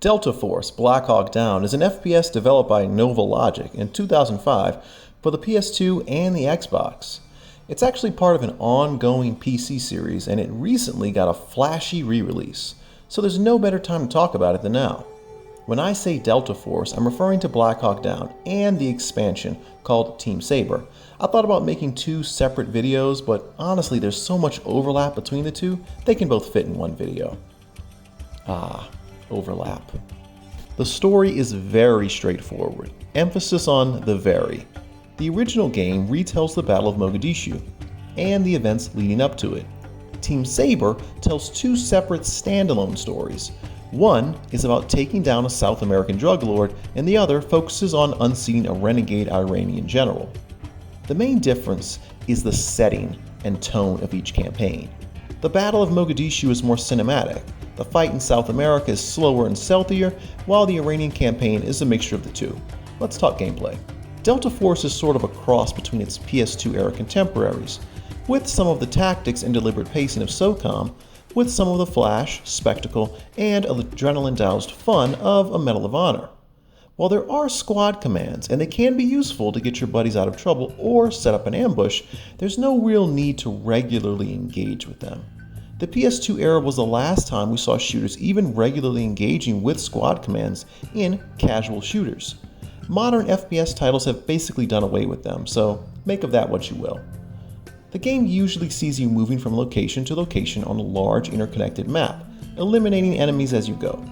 Delta Force Black Hawk Down is an FPS developed by Nova Logic in 2005 for the PS2 and the Xbox. It's actually part of an ongoing PC series, and it recently got a flashy re-release, so there's no better time to talk about it than now. When I say Delta Force, I'm referring to Black Hawk Down and the expansion called Team Sabre. I thought about making two separate videos, but honestly there's so much overlap between the two, they can both fit in one video. Overlap. The story is very straightforward, emphasis on the very. The original game retells the Battle of Mogadishu and the events leading up to it. Team Sabre tells two separate standalone stories. One is about taking down a South American drug lord, and the other focuses on unseating a renegade Iranian general. The main difference is the setting and tone of each campaign. The Battle of Mogadishu is more cinematic. The fight in South America is slower and stealthier, while the Iranian campaign is a mixture of the two. Let's talk gameplay. Delta Force is sort of a cross between its PS2 era contemporaries, with some of the tactics and deliberate pacing of SOCOM, with some of the flash, spectacle, and adrenaline-doused fun of a Medal of Honor. While there are squad commands, and they can be useful to get your buddies out of trouble or set up an ambush, there's no real need to regularly engage with them. The PS2 era was the last time we saw shooters even regularly engaging with squad commands in casual shooters. Modern FPS titles have basically done away with them, so make of that what you will. The game usually sees you moving from location to location on a large interconnected map, eliminating enemies as you go.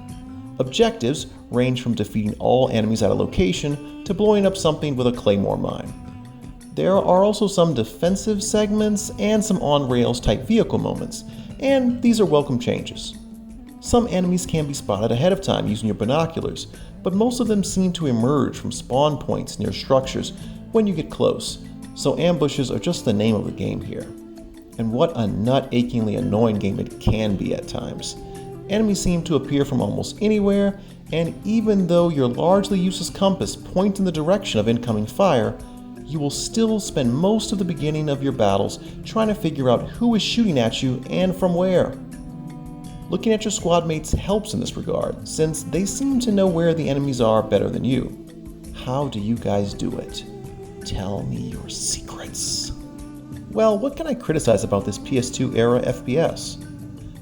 Objectives range from defeating all enemies at a location to blowing up something with a claymore mine. There are also some defensive segments and some on-rails type vehicle moments, and these are welcome changes. Some enemies can be spotted ahead of time using your binoculars, but most of them seem to emerge from spawn points near structures when you get close, so ambushes are just the name of the game here. And what a nut-achingly annoying game it can be at times. Enemies seem to appear from almost anywhere, and even though your largely useless compass points in the direction of incoming fire, you will still spend most of the beginning of your battles trying to figure out who is shooting at you and from where. Looking at your squad mates helps in this regard, since they seem to know where the enemies are better than you. How do you guys do it? Tell me your secrets. Well, what can I criticize about this PS2 era FPS?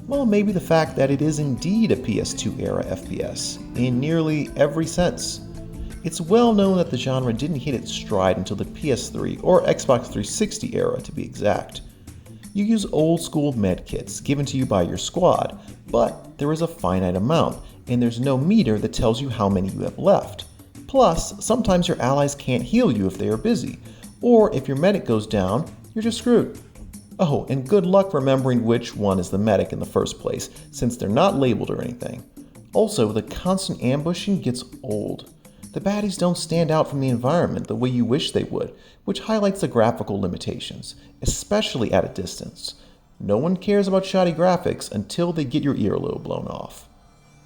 Well, maybe the fact that it is indeed a PS2 era FPS, in nearly every sense. It's well known that the genre didn't hit its stride until the PS3 or Xbox 360 era to be exact. You use old school medkits given to you by your squad, but there is a finite amount, and there's no meter that tells you how many you have left. Plus, sometimes your allies can't heal you if they are busy, or if your medic goes down, you're just screwed. Oh, and good luck remembering which one is the medic in the first place, since they're not labeled or anything. Also, the constant ambushing gets old. The baddies don't stand out from the environment the way you wish they would, which highlights the graphical limitations, especially at a distance. No one cares about shoddy graphics until they get your earlobe blown off.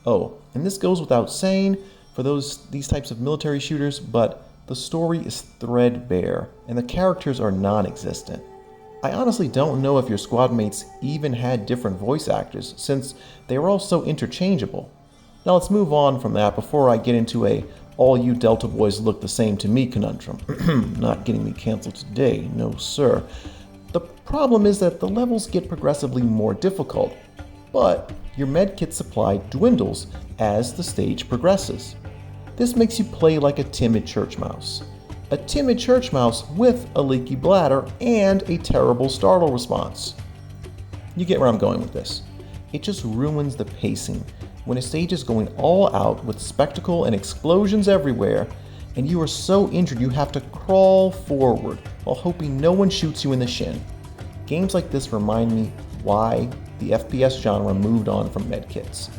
Oh, and this goes without saying for these types of military shooters, but the story is threadbare and the characters are non-existent. I honestly don't know if your squad mates even had different voice actors, since they were all so interchangeable. Now let's move on from that before I get into a all you Delta boys look the same to me conundrum. Not getting me canceled today, no sir. The problem is that the levels get progressively more difficult, but your medkit supply dwindles as the stage progresses. This makes you play like a timid church mouse. A timid church mouse with a leaky bladder and a terrible startle response. You get where I'm going with this. It just ruins the pacing when a stage is going all out with spectacle and explosions everywhere, and you are so injured you have to crawl forward while hoping no one shoots you in the shin. Games like this remind me why the FPS genre moved on from medkits.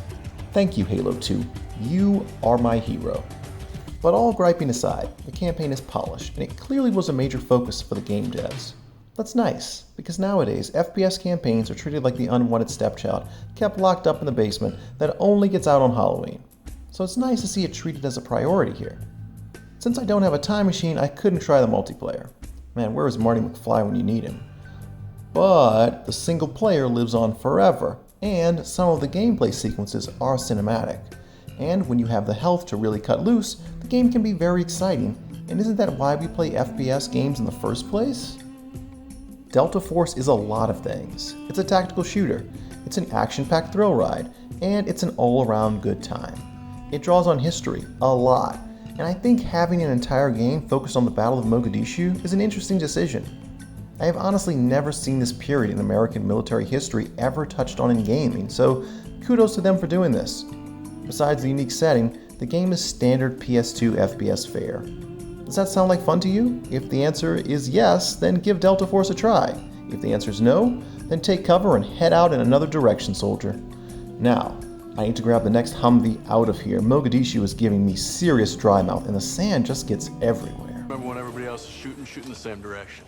Thank you, Halo 2. You are my hero. But all griping aside, the campaign is polished, and it clearly was a major focus for the game devs. That's nice, because nowadays, FPS campaigns are treated like the unwanted stepchild, kept locked up in the basement that only gets out on Halloween. So it's nice to see it treated as a priority here. Since I don't have a time machine, I couldn't try the multiplayer. Man, where is Marty McFly when you need him? But the single player lives on forever, and some of the gameplay sequences are cinematic. And when you have the health to really cut loose, the game can be very exciting. And isn't that why we play FPS games in the first place? Delta Force is a lot of things. It's a tactical shooter, it's an action-packed thrill ride, and it's an all-around good time. It draws on history, a lot, and I think having an entire game focused on the Battle of Mogadishu is an interesting decision. I have honestly never seen this period in American military history ever touched on in gaming, so kudos to them for doing this. Besides the unique setting, the game is standard PS2 FPS fare. Does that sound like fun to you? If the answer is yes, then give Delta Force a try. If the answer is no, then take cover and head out in another direction, soldier. Now, I need to grab the next Humvee out of here. Mogadishu is giving me serious dry mouth and the sand just gets everywhere. Remember when everybody else is shooting the same direction.